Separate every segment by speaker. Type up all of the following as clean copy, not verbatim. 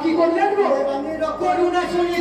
Speaker 1: কি করলেন গো? করুণা শুনি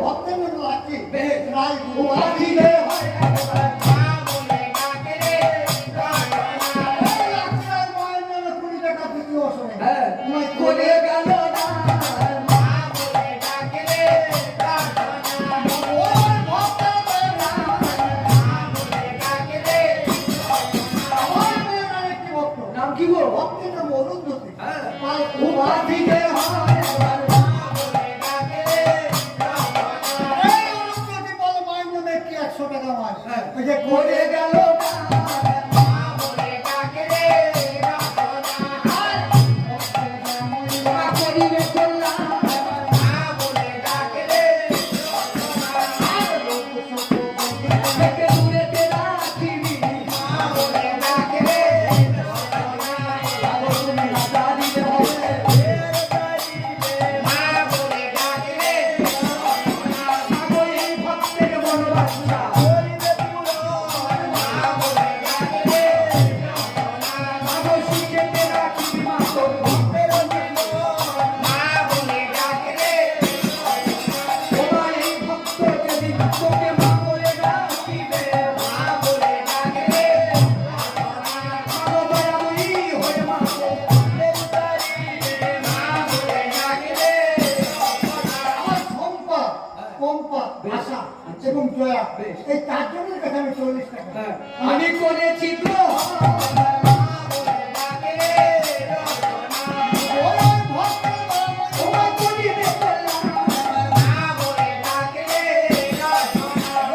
Speaker 1: ভক্তের জন্য রাখছি
Speaker 2: বেশ।
Speaker 1: রাই
Speaker 2: উপাধিতে হয় একবার মা বলে ডাকে রে
Speaker 1: মায়ের নামে 20 টাকা দ্বিতীয় শোনে
Speaker 2: হ্যাঁ
Speaker 1: তোমায়
Speaker 2: করে গেল না মা বলে ডাকে রে
Speaker 1: ওই ভক্তের
Speaker 2: মা বলে ডাকে রে
Speaker 1: আমার মেয়ের আরেকটি ভক্ত
Speaker 2: নাম কি গো
Speaker 1: ভক্তের নাম অরুন্ধতী
Speaker 2: হ্যাঁ
Speaker 1: তাই
Speaker 2: উপাধিতে হয় একবার মা বলে ডাকে রে
Speaker 1: এই অরুন্ধতী বলে মায়ের নামে কি 100 টাকা মার
Speaker 2: হ্যাঁ।
Speaker 1: ওই যে
Speaker 2: করে
Speaker 1: করে
Speaker 2: গেল না মা বলে ডাকে রে মা করিবে কল্যাণ মা বলে ডাকে রে থেকে দূরেতে রাখিবি মা বলে ডাকে রে তুমি না জানিলে হবে মা বলে ডাকে রে মাগো এই ভক্তের মনোবাঞ্ছা মা বলে ডাকে রে মাগো শিখেতে রাখিবি মা তোর ভক্তের মা বলে ডাকে রে তোমার এই ভক্ত যদি তোকে মা বলে ডাকিবে মা বলে ডাকে রে মাগো দয়াময়ী হয়ে মা মা বলে ডাকে রে
Speaker 1: আমার সম্পা কম্পা আশা এবং জয়া
Speaker 2: বেশ।
Speaker 1: এই চারজনের কাছে আমি 40 টাকা
Speaker 2: হ্যাঁ, আমি করেছি গ্রহণ মা বলে ডাকে রে
Speaker 1: ওই ভক্তের
Speaker 2: তোমার করিবে কল্যাণ মা বলে ডাকে রে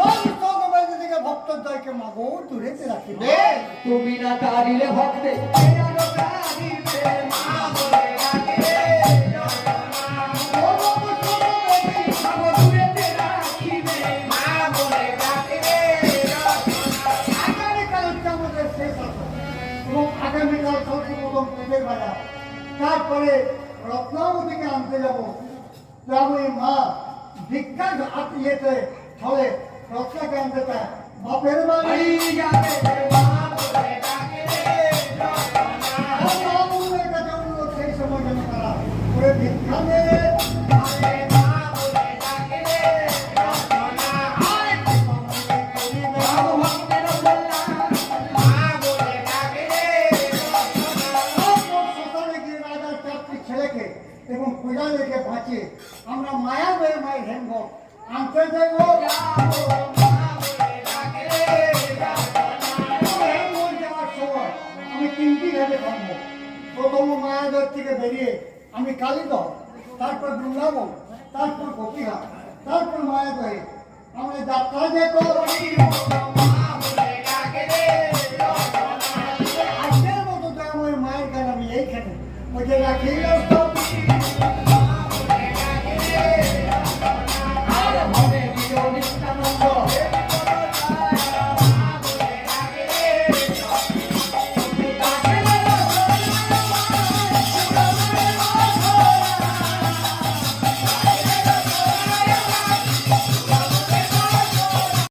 Speaker 1: ওই ভগবান থেকে ভক্তর দয়কে মাগো দূরেতে রাখিবে
Speaker 2: তুমি না তারিলে ভক্তে এরানো তারিবে মা বলে ডাকে রে মাগো দূরেতে রাখিবে মা বলে ডাকে রে
Speaker 1: আগামীকাল হচ্ছে আমাদের শেষ আসর এবং আগামীকাল সর্বপ্রথম পেটের বাজার তারপরে রত্নাবতীকে আনতে যাব গ্রামে মা ভিক্ষা ইয়েতে ছলে রত্নাকে আনতে চায় বাপের বাড়ি
Speaker 2: এই যাবে মা বলে ডাকে রে
Speaker 1: বাবুদের কাছে অনুরোধ সেই সময় যেন তারা করে ভিক্ষা নেবে
Speaker 2: আরে মা বলে ডাকে রে মাগো ভক্তের কল্যাণ মা বলে ডাকে রে
Speaker 1: শ্মশানে গিয়ে রাজার 4টি ছেলেকে এবং পূজারীকে বাঁচিয়ে আমরা মায়া হয়ে মায়ের হেমঘ আনতে যাইব হেমঘর যাওয়ার সময় আমি 3টি ঘাটে থামবো প্রথম মায়াগর থেকে বেরিয়ে আমি কালীদহ তারপর বৃন্দাবন তারপর গোপীঘাট তারপর মায়াগয়ে আমরা যাত্রা যে করি আজকের মতো তো আমার মায়ের গান আমি এইখানে ওই যে রাখি